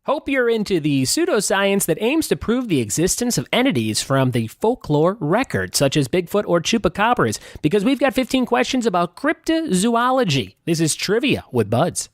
Hope you're into the pseudoscience that aims to prove the existence of entities from the folklore record, such as Bigfoot or chupacabras, because we've got 15 questions about cryptozoology. This is Trivia with Buds.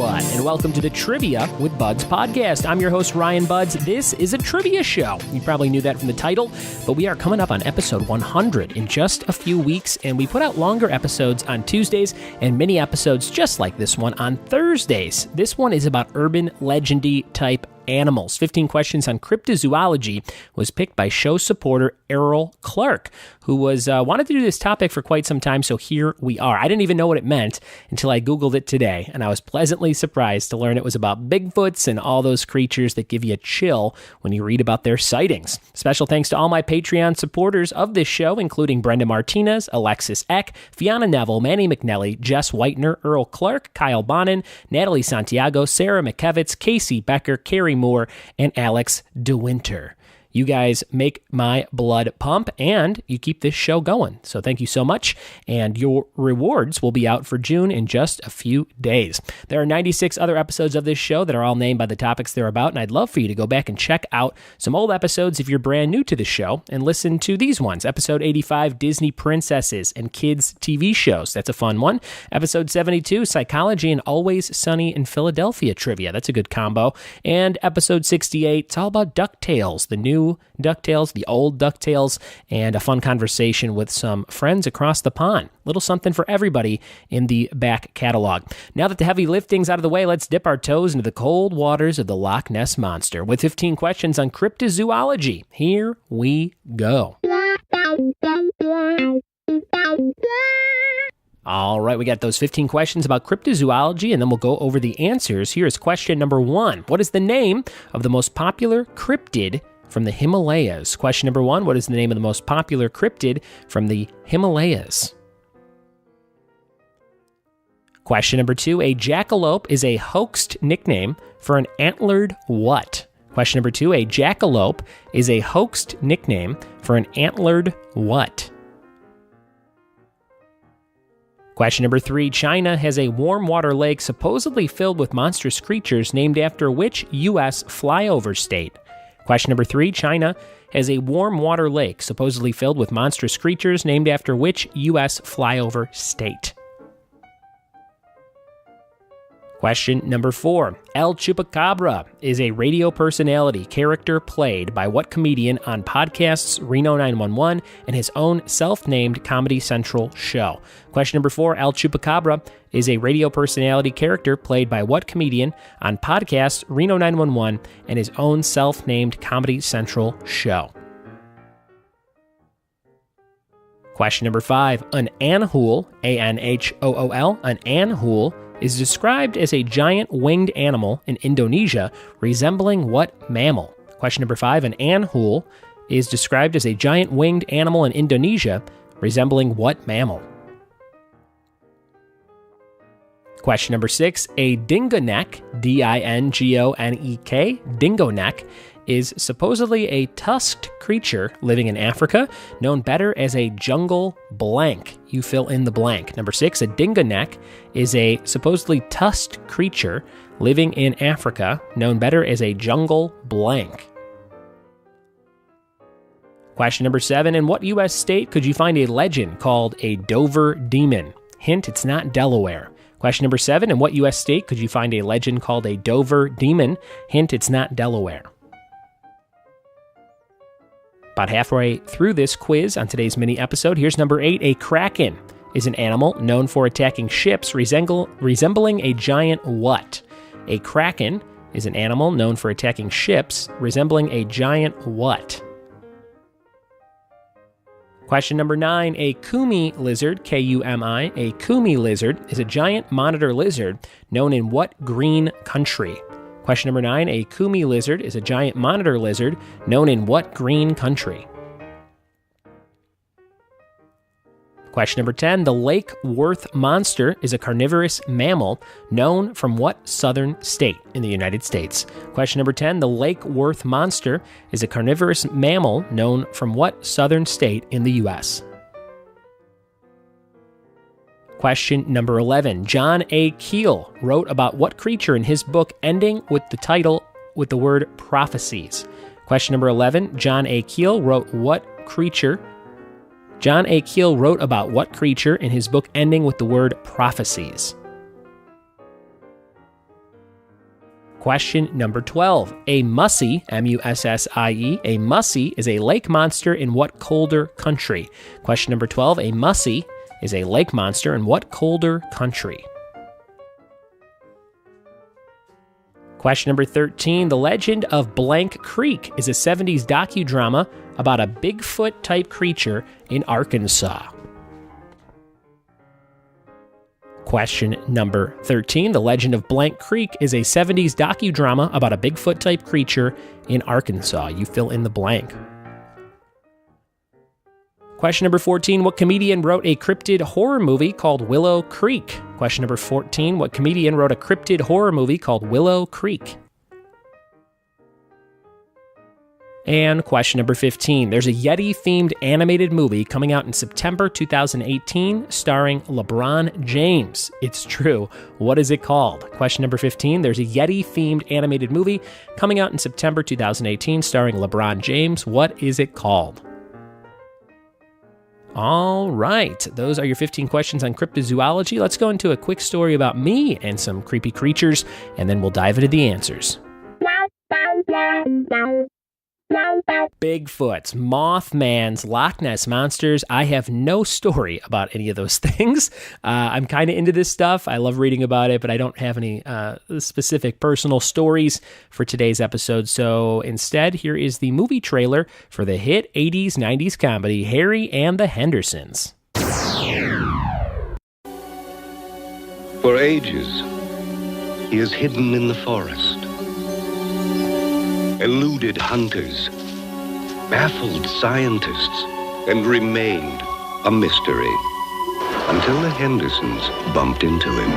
And welcome to the Trivia with Buds podcast. I'm your host, Ryan Buds. This is a trivia show. You probably knew that from the title, but we are coming up on episode 100 in just a few weeks, and we put out longer episodes on Tuesdays and mini episodes just like this one on Thursdays. This one is about urban legendy type animals. 15 questions on cryptozoology was picked by show supporter Errol Clark, who was wanted to do this topic for quite some time, so here we are. I didn't even know what it meant until I Googled it today, and I was pleasantly surprised to learn it was about Bigfoots and all those creatures that give you a chill when you read about their sightings. Special thanks to all my Patreon supporters of this show, including Brenda Martinez, Alexis Eck, Fiona Neville, Manny McNelly, Jess Whitener, Earl Clark, Kyle Bonin, Natalie Santiago, Sarah McKevitz, Casey Becker, Carrie Moore, and Alex DeWinter. You guys make my blood pump, and you keep this show going. So thank you so much, and your rewards will be out for June in just a few days. There are 96 other episodes of this show that are all named by the topics they're about, and I'd love for you to go back and check out some old episodes if you're brand new to the show, and listen to these ones. Episode 85, Disney Princesses and Kids TV Shows. That's a fun one. Episode 72, Psychology and Always Sunny in Philadelphia Trivia. That's a good combo. And episode 68, it's all about DuckTales, the new DuckTales, the old DuckTales, and a fun conversation with some friends across the pond. Little something for everybody in the back catalog. Now that the heavy lifting's out of the way, let's dip our toes into the cold waters of the Loch Ness Monster with 15 questions on cryptozoology. Here we go. All right, we got those 15 questions about cryptozoology, and then we'll go over the answers. Here is question number 1. What is the name of the most popular cryptid from the Himalayas? Question number 1, what is the name of the most popular cryptid from the Himalayas? Question number 2, a jackalope is a hoaxed nickname for an antlered what? Question number 2, a jackalope is a hoaxed nickname for an antlered what? Question number 3, China has a warm water lake supposedly filled with monstrous creatures named after which U.S. flyover state? Question number 3, China has a warm water lake supposedly filled with monstrous creatures named after which U.S. flyover state? Question number 4, El Chupacabra is a radio personality character played by what comedian on podcasts Reno 911 and his own self-named Comedy Central show? Question number 4, El Chupacabra is a radio personality character played by what comedian on podcasts Reno 911 and his own self-named Comedy Central show? Question number 5, an anhool, A-N-H-O-O-L, an anhool is described as a giant winged animal in Indonesia resembling what mammal? Question number 5, an anhool is described as a giant winged animal in Indonesia resembling what mammal? Question number 6, a dingonek, D-I-N-G-O-N-E-K, dingonek, is supposedly a tusked creature living in Africa, known better as a jungle blank. You fill in the blank. Number 6, a dingonek is a supposedly tusked creature living in Africa, known better as a jungle blank. Question number 7, in what U.S. state could you find a legend called a Dover Demon? Hint, it's not Delaware. Question number 7, in what U.S. state could you find a legend called a Dover Demon? Hint, it's not Delaware. About halfway through this quiz on today's mini episode, here's number 8. A kraken is an animal known for attacking ships resembling a giant what? A kraken is an animal known for attacking ships resembling a giant what? Question number 9. A kumi lizard, K-U-M-I, a kumi lizard is a giant monitor lizard known in what green country? Question number 9. A kumi lizard is a giant monitor lizard known in what green country? Question number 10. The Lake Worth monster is a carnivorous mammal known from what southern state in the United States? Question number 10. The Lake Worth monster is a carnivorous mammal known from what southern state in the U.S.? Question number 11. John A. Keel wrote about what creature in his book ending with the title with the word prophecies? Question number 11. John A. Keel wrote about what creature in his book ending with the word prophecies? Question number 12. A mussie, M-U-S-S-I-E, a mussie is a lake monster in what colder country? Question number 12. A mussie is a lake monster in what colder country? Question number 13. The Legend of Blank Creek is a 70s docudrama about a Bigfoot-type creature in Arkansas. Question number 13. The Legend of Blank Creek is a 70s docudrama about a Bigfoot-type creature in Arkansas. You fill in the blank. Question number 14. What comedian wrote a cryptid horror movie called Willow Creek? Question number 14. What comedian wrote a cryptid horror movie called Willow Creek? And question number 15. There's a Yeti-themed animated movie coming out in September 2018 starring LeBron James. It's true. What is it called? Question number 15. There's a Yeti-themed animated movie coming out in September 2018 starring LeBron James. What is it called? All right, those are your 15 questions on cryptozoology. Let's go into a quick story about me and some creepy creatures, and then we'll dive into the answers. Bigfoots, Mothmans, Loch Ness Monsters. I have no story about any of those things. I'm kind of into this stuff. I love reading about it, but I don't have any specific personal stories for today's episode. So instead, here is the movie trailer for the hit 80s, 90s comedy, Harry and the Hendersons. For ages, he has hidden in the forest, eluded hunters, baffled scientists, and remained a mystery until the Hendersons bumped into him.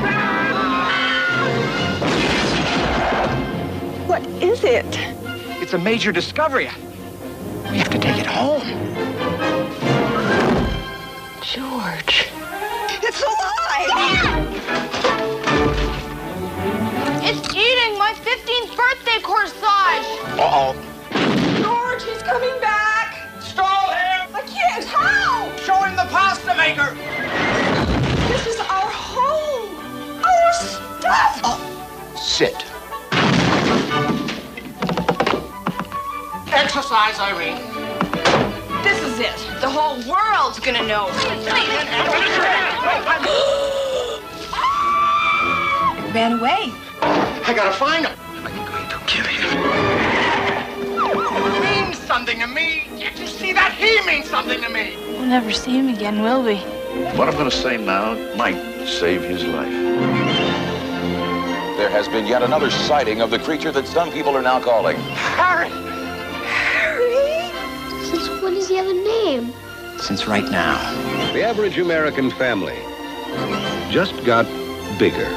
What is it? It's a major discovery. We have to take it home. George. It's alive! It's eating my 15th birthday corsage! Uh-oh. George, he's coming back! Stall him! I can't! How? Show him the pasta maker! This is our home! Our stuff! Oh, sit. Exercise, Irene. This is it. The whole world's gonna know. It ran away. I gotta find him. I'm going to kill him. He means something to me. Can't you see that? He means something to me. We'll never see him again, will we? What I'm going to say now might save his life. There has been yet another sighting of the creature that some people are now calling Harry! Harry? Since when does he have a name? Since right now. The average American family just got bigger.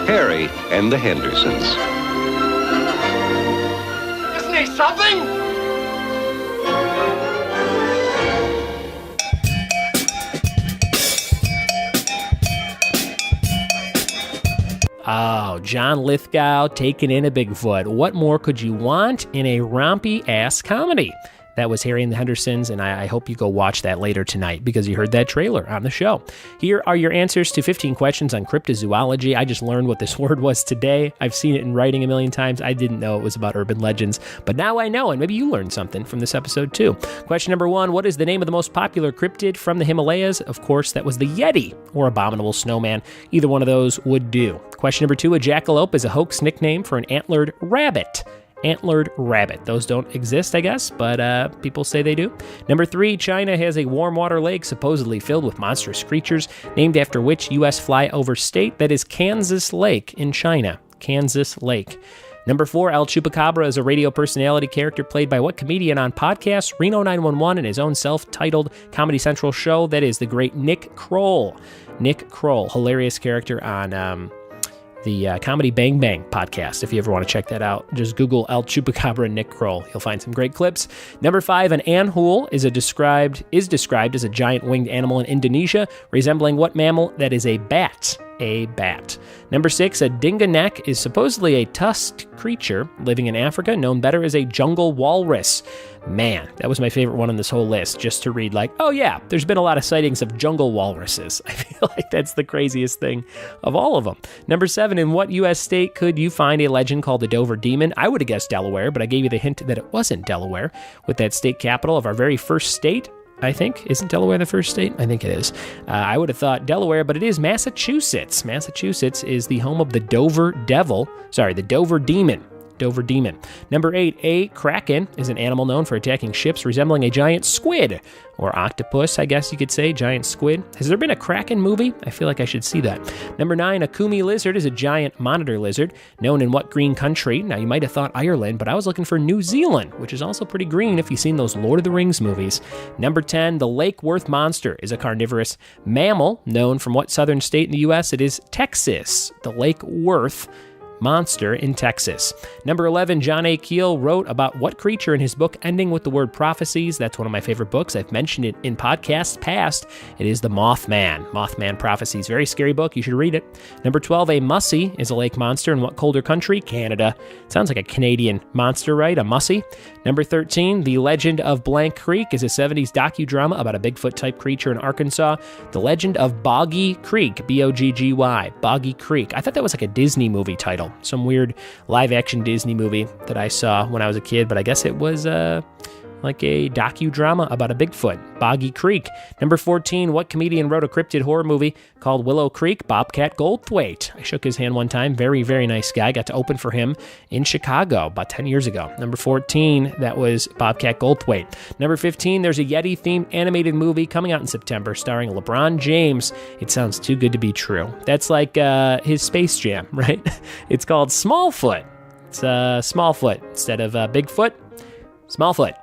Harry and the Hendersons. Isn't he something? Oh, John Lithgow taking in a Bigfoot. What more could you want in a rompy-ass comedy? That was Harry and the Hendersons, and I hope you go watch that later tonight because you heard that trailer on the show. Here are your answers to 15 questions on cryptozoology. I just learned what this word was today. I've seen it in writing a million times. I didn't know it was about urban legends, but now I know, and maybe you learned something from this episode too. Question number 1, what is the name of the most popular cryptid from the Himalayas? Of course, that was the Yeti or abominable snowman. Either one of those would do. Question number 2, a jackalope is a hoax nickname for an antlered rabbit. Antlered rabbit. Those don't exist, I guess, but people say they do. Number 3, China has a warm water lake supposedly filled with monstrous creatures, named after which U.S. flyover state? That is Kansas Lake in China. Kansas Lake. Number 4, El Chupacabra is a radio personality character played by what comedian on podcast Reno 911 and his own self-titled Comedy Central show? That is the great Nick Kroll. Nick Kroll, hilarious character on the Comedy Bang Bang podcast. If you ever want to check that out, just Google El Chupacabra and Nick Kroll. You'll find some great clips. Number 5, an anhool is described as a giant winged animal in Indonesia, resembling what mammal? That is a bat. A bat. Number 6, a dingonek is supposedly a tusked creature living in Africa, known better as a jungle walrus. Man, that was my favorite one on this whole list, just to read like, oh yeah, there's been a lot of sightings of jungle walruses. I feel like that's the craziest thing of all of them. Number 7, in what U.S. state could you find a legend called the Dover Demon? I would have guessed Delaware, but I gave you the hint that it wasn't Delaware, with that state capital of our very first state. I think. Isn't Delaware the first state? I think it is. I would have thought Delaware, but it is Massachusetts. Massachusetts is the home of the Dover Demon. Dover Demon. Number 8, a kraken is an animal known for attacking ships resembling a giant squid, or octopus, I guess you could say, giant squid. Has there been a kraken movie? I feel like I should see that. Number 9, a kumi lizard is a giant monitor lizard, known in what green country? Now, you might have thought Ireland, but I was looking for New Zealand, which is also pretty green if you've seen those Lord of the Rings movies. Number 10, the Lake Worth monster is a carnivorous mammal, known from what southern state in the U.S.? It is Texas. The Lake Worth monster in Texas. Number 11, John A. Keel wrote about what creature in his book ending with the word prophecies? That's one of my favorite books. I've mentioned it in podcasts past. It is The Mothman. Mothman Prophecies. Very scary book. You should read it. Number 12, a mussy is a lake monster in what colder country? Canada. Sounds like a Canadian monster, right? A mussy. Number 13, The Legend of Blank Creek is a 70s docudrama about a Bigfoot-type creature in Arkansas. The Legend of Boggy Creek. B-O-G-G-Y. Boggy Creek. I thought that was like a Disney movie title. Some weird live-action Disney movie that I saw when I was a kid, but I guess it was like a docudrama about a Bigfoot. Boggy Creek. Number 14, what comedian wrote a cryptid horror movie called Willow Creek? Bobcat Goldthwait. I shook his hand one time. Very, very nice guy. Got to open for him in Chicago about 10 years ago. Number 14, that was Bobcat Goldthwait. Number 15, there's a Yeti-themed animated movie coming out in September starring LeBron James. It sounds too good to be true. That's like his Space Jam, right? It's called Smallfoot. It's Smallfoot instead of Bigfoot. Smallfoot.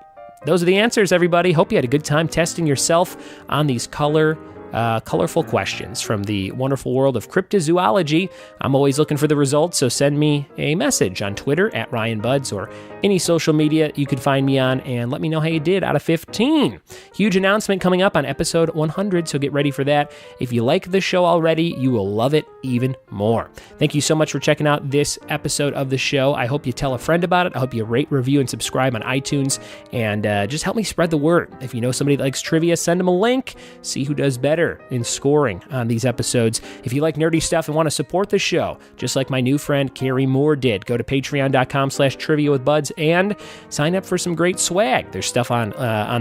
Those are the answers, everybody. Hope you had a good time testing yourself on these colorful questions from the wonderful world of cryptozoology. I'm always looking for the results, so send me a message on Twitter at RyanBuds or any social media you could find me on, and let me know how you did out of 15. Huge announcement coming up on episode 100, so get ready for that. If you like the show already, you will love it even more. Thank you so much for checking out this episode of the show. I hope you tell a friend about it. I hope you rate, review, and subscribe on iTunes, and just help me spread the word. If you know somebody that likes trivia, send them a link. See who does better in scoring on these episodes. If you like nerdy stuff and want to support the show, just like my new friend Carrie Moore did, go to patreon.com/trivia with buds and sign up for some great swag. There's stuff on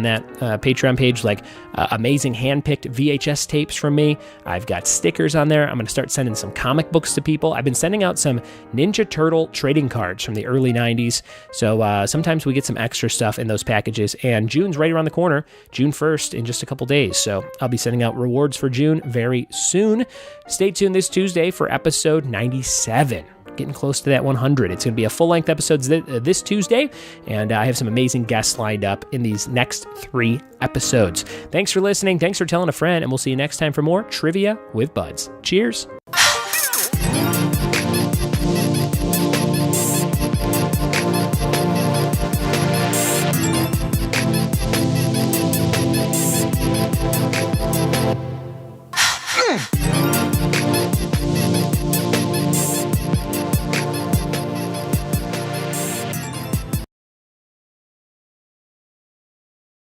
that Patreon page like amazing handpicked VHS tapes from me. I've got stickers on there. I'm going to start sending some comic books to people. I've been sending out some Ninja Turtle trading cards from the early 90s. So sometimes we get some extra stuff in those packages, and June's right around the corner, June 1st in just a couple days. So I'll be sending out rewards for June very soon. Stay tuned this Tuesday for episode 97. Getting close to that 100. It's going to be a full-length episode this Tuesday, and I have some amazing guests lined up in these next 3 episodes. Thanks for listening. Thanks for telling a friend, and we'll see you next time for more Trivia with Buds. Cheers.